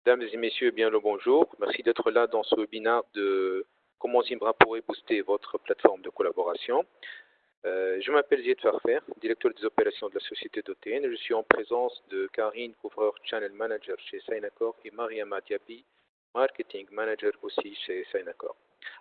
Mesdames et messieurs, bien le bonjour. Merci d'être là dans ce webinaire de comment Zimbra pourrait booster votre plateforme de collaboration. Je m'appelle Zied Farfer, directeur des opérations de la société d'OTN. Je suis en présence de Karine, couvreur Channel Manager chez Synacor, et Mariama Diaby, Marketing Manager aussi chez Synacor.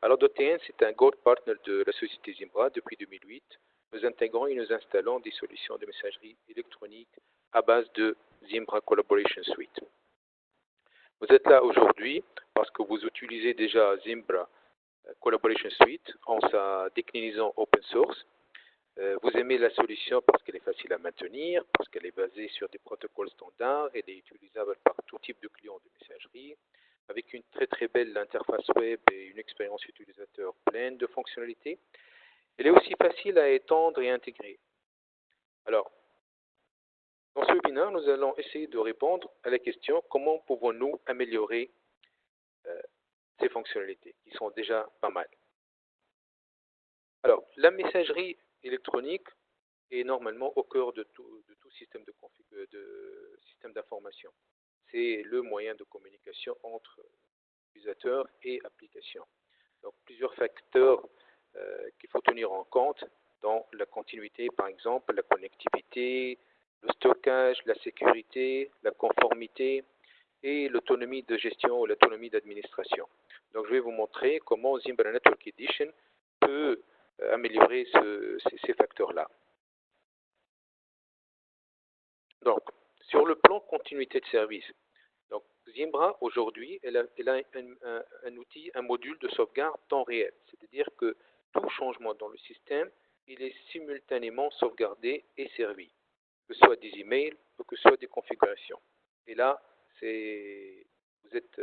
Alors d'OTN, c'est un Gold Partner de la société Zimbra depuis 2008. Nous intégrons et nous installons des solutions de messagerie électronique à base de Zimbra Collaboration Suite. Vous êtes là aujourd'hui parce que vous utilisez déjà Zimbra Collaboration Suite en sa déclinaison open source. Vous aimez la solution parce qu'elle est facile à maintenir, parce qu'elle est basée sur des protocoles standards, elle est utilisable par tout type de clients de messagerie, avec une très belle interface web et une expérience utilisateur pleine de fonctionnalités. Elle est aussi facile à étendre et intégrer. Alors, dans ce webinaire, nous allons essayer de répondre à la question comment pouvons-nous améliorer ces fonctionnalités qui sont déjà pas mal. Alors, la messagerie électronique est normalement au cœur de tout système système d'information. C'est le moyen de communication entre utilisateurs et applications. Donc, plusieurs facteurs qu'il faut tenir en compte dans la continuité, par exemple, la connectivité, le stockage, la sécurité, la conformité et l'autonomie de gestion ou l'autonomie d'administration. Donc, je vais vous montrer comment Zimbra Network Edition peut améliorer ces facteurs-là. Donc, sur le plan continuité de service, donc Zimbra aujourd'hui, elle a un outil, un module de sauvegarde temps réel. C'est-à-dire que tout changement dans le système, il est simultanément sauvegardé et servi, que ce soit des emails ou que ce soit des configurations. Et là, vous êtes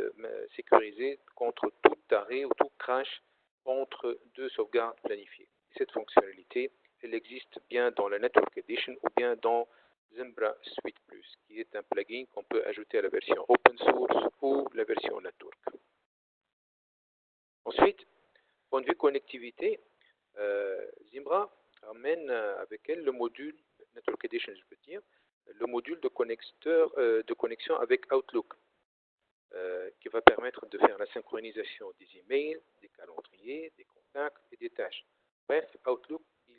sécurisé contre tout arrêt ou tout crash entre deux sauvegardes planifiées. Et cette fonctionnalité, elle existe bien dans la Network Edition ou bien dans Zimbra Suite Plus, qui est un plugin qu'on peut ajouter à la version open source ou la version Network. Ensuite, point de vue connectivité, Zimbra amène avec elle le module Network Edition, je peux dire, le module de connexion avec Outlook, qui va permettre de faire la synchronisation des emails, des calendriers, des contacts et des tâches. Bref, Outlook, il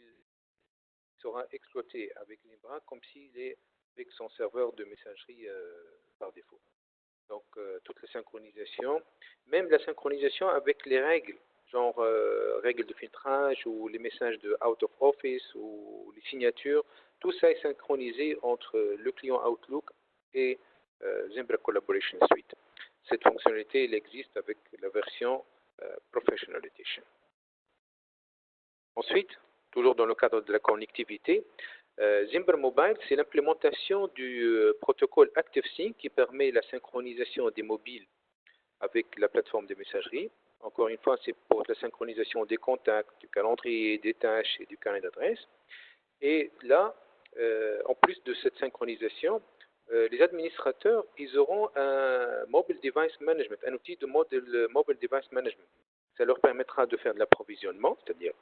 sera exploité avec Zimbra comme s'il est avec son serveur de messagerie par défaut. Donc, toute la synchronisation, même la synchronisation avec les règles, genre règles de filtrage ou les messages de out of office ou les signatures, tout ça est synchronisé entre le client Outlook et Zimbra Collaboration Suite. Cette fonctionnalité, elle existe avec la version Professional Edition. Ensuite, toujours dans le cadre de la connectivité, Zimbra Mobile, c'est l'implémentation du protocole ActiveSync qui permet la synchronisation des mobiles avec la plateforme de messagerie. Encore une fois, c'est pour la synchronisation des contacts, du calendrier, des tâches et du carnet d'adresse. Et là, en plus de cette synchronisation, les administrateurs, ils auront un Mobile Device Management, un outil de Mobile Device Management. Ça leur permettra de faire de l'approvisionnement, c'est-à-dire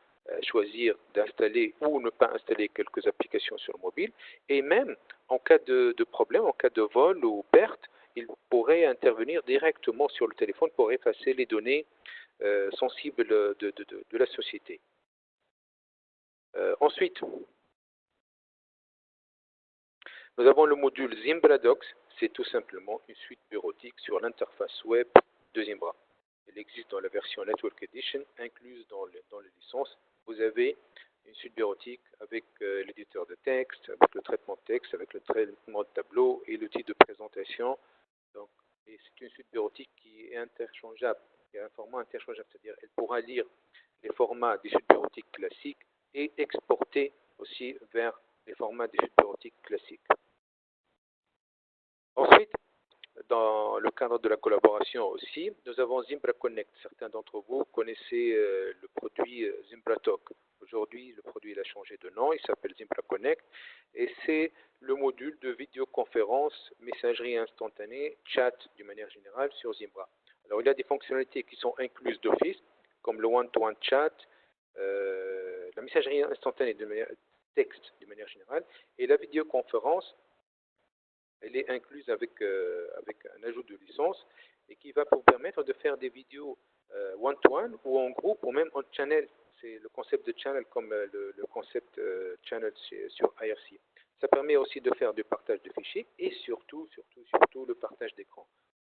choisir d'installer ou ne pas installer quelques applications sur le mobile. Et même, en cas de problème, en cas de vol ou perte, ils pourraient intervenir directement sur le téléphone pour effacer les données sensibles de la société. Ensuite, nous avons le module Zimbra Docs. C'est tout simplement une suite bureautique sur l'interface web de Zimbra. Elle existe dans la version Network Edition, incluse dans les licences. Vous avez une suite bureautique avec l'éditeur de texte, avec le traitement de texte, avec le traitement de tableau et l'outil de présentation. Et c'est une suite bureautique qui est interchangeable, qui a un format interchangeable, c'est-à-dire elle pourra lire les formats des suites bureautiques classiques et exporter aussi vers les formats des suites bureautiques classiques. Ensuite, dans le cadre de la collaboration aussi, nous avons Zimbra Connect. Certains d'entre vous connaissez le produit Zimbra Talk. Aujourd'hui, le produit a changé de nom, il s'appelle Zimbra Connect et c'est le module de vidéoconférence, messagerie instantanée, chat d'une manière générale sur Zimbra. Alors, il y a des fonctionnalités qui sont incluses d'office, comme le one-to-one chat, la messagerie instantanée de texte d'une manière générale et la vidéoconférence Elle est incluse avec un ajout de licence et qui va vous permettre de faire des vidéos one-to-one ou en groupe ou même en channel. C'est le concept de channel comme le concept channel sur IRC. Ça permet aussi de faire du partage de fichiers et surtout le partage d'écran.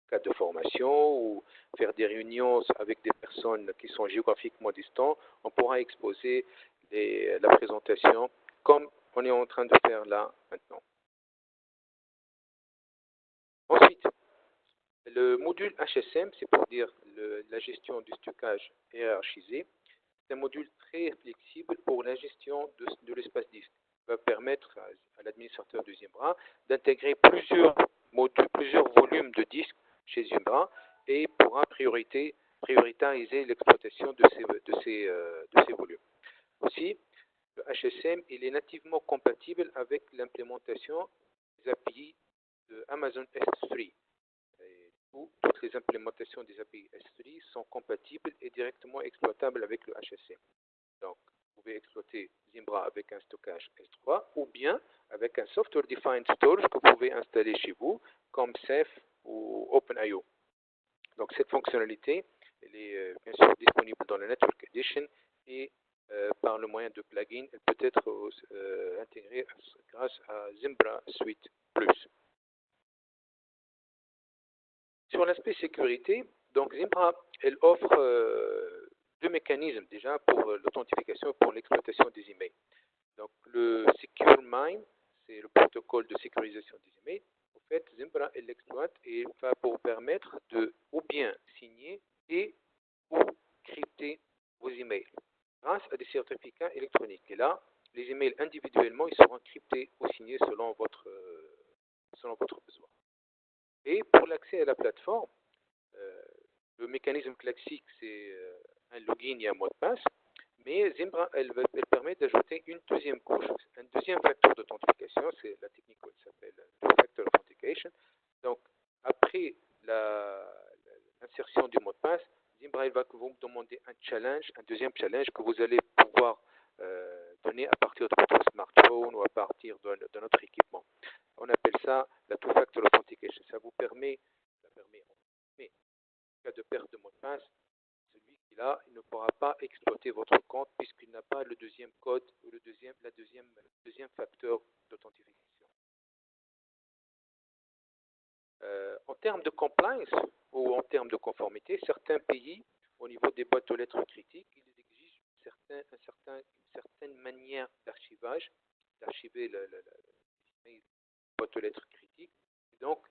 En cas de formation ou faire des réunions avec des personnes qui sont géographiquement distantes, on pourra exposer la présentation comme on est en train de faire là maintenant. Ensuite, le module HSM, c'est pour dire la gestion du stockage hiérarchisé. C'est un module très flexible pour la gestion de l'espace disque. Il va permettre à l'administrateur de Zimbra d'intégrer plusieurs volumes de disques chez Zimbra et pourra prioritariser l'exploitation de ces volumes. Aussi, le HSM il est nativement compatible avec l'implémentation des API de Amazon S3. Où toutes les implémentations des API S3 sont compatibles et directement exploitables avec le HSM. Donc, vous pouvez exploiter Zimbra avec un stockage S3 ou bien avec un Software Defined Storage que vous pouvez installer chez vous comme Ceph ou OpenIO. Donc, cette fonctionnalité elle est bien sûr disponible dans la Network Edition et par le moyen de plugin, elle peut être intégrée grâce à Zimbra Suite Plus. Sur l'aspect sécurité, donc Zimbra, elle offre deux mécanismes déjà pour l'authentification et pour l'exploitation des emails. Donc le Secure MIME, c'est le protocole de sécurisation des emails. En fait, Zimbra, elle l'exploite et va pour permettre de ou bien signer et ou crypter vos emails grâce à des certificats électroniques. Et là, les emails individuellement, ils seront cryptés ou signés selon votre besoin. Et pour l'accès à la plateforme, le mécanisme classique, c'est un login et un mot de passe, mais Zimbra, elle permet d'ajouter une deuxième couche, un deuxième facteur d'authentification, c'est la technique qui s'appelle two-factor authentication. Donc, après l'insertion du mot de passe, Zimbra va vous demander un deuxième challenge que vous allez pouvoir donner à partir de votre smartphone ou à partir de notre équipement. On appelle ça la two-factor authentication. Ça permet, mais en cas de perte de mot de passe, celui qui l'a, il ne pourra pas exploiter votre compte puisqu'il n'a pas le deuxième code ou le deuxième facteur d'authentification. En termes de compliance ou en termes de conformité, certains pays, au niveau des boîtes aux lettres critiques, ils exigent une certaine manière d'archivage, d'archiver les boîtes aux lettres critiques. Et donc,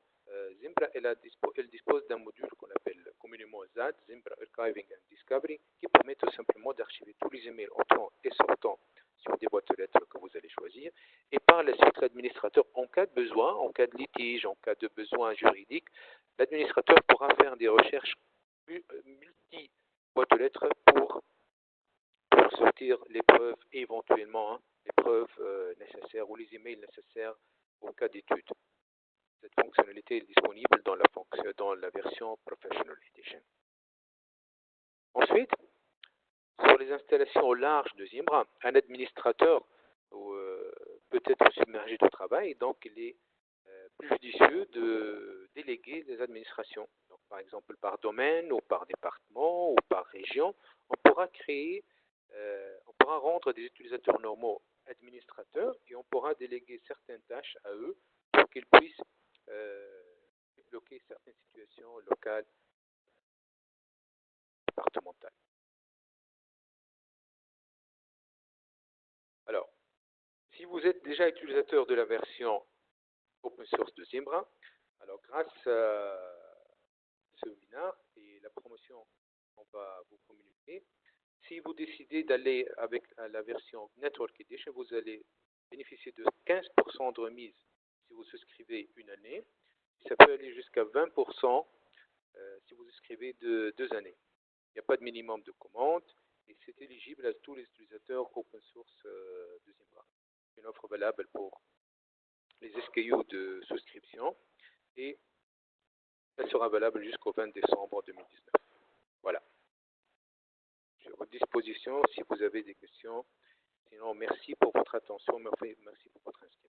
Zimbra elle dispose d'un module qu'on appelle communément ZAD, Zimbra Archiving and Discovery, qui permet tout simplement d'archiver tous les emails entrants et sortants sur des boîtes aux lettres que vous allez choisir. Et par la suite, l'administrateur, en cas de besoin, en cas de litige, en cas de besoin juridique, l'administrateur pourra faire des recherches multi-boîtes aux lettres pour sortir les preuves et éventuellement les preuves nécessaires ou les emails nécessaires au cas d'étude. Cette fonctionnalité est disponible dans la version Professional Edition. Ensuite, sur les installations au large de Zimbra, un administrateur peut être submergé de travail, donc il est plus judicieux de déléguer les administrations. Donc, par exemple, par domaine ou par département ou par région, on pourra rendre des utilisateurs normaux administrateurs et on pourra déléguer certaines tâches à eux pour qu'ils puissent débloquer certaines situations locales, départementales. Alors, si vous êtes déjà utilisateur de la version open source de Zimbra, alors grâce à ce webinaire et la promotion qu'on va vous communiquer, si vous décidez d'aller avec la version Network Edition, vous allez bénéficier de 15% de remise si vous souscrivez une année. Ça peut aller jusqu'à 20% si vous souscrivez de 2 années. Il n'y a pas de minimum de commande et c'est éligible à tous les utilisateurs open source de Zimbra. C'est une offre valable pour les SKU de souscription et elle sera valable jusqu'au 20 décembre 2019. Voilà. Je suis à votre disposition si vous avez des questions. Sinon, merci pour votre attention, merci pour votre inscription.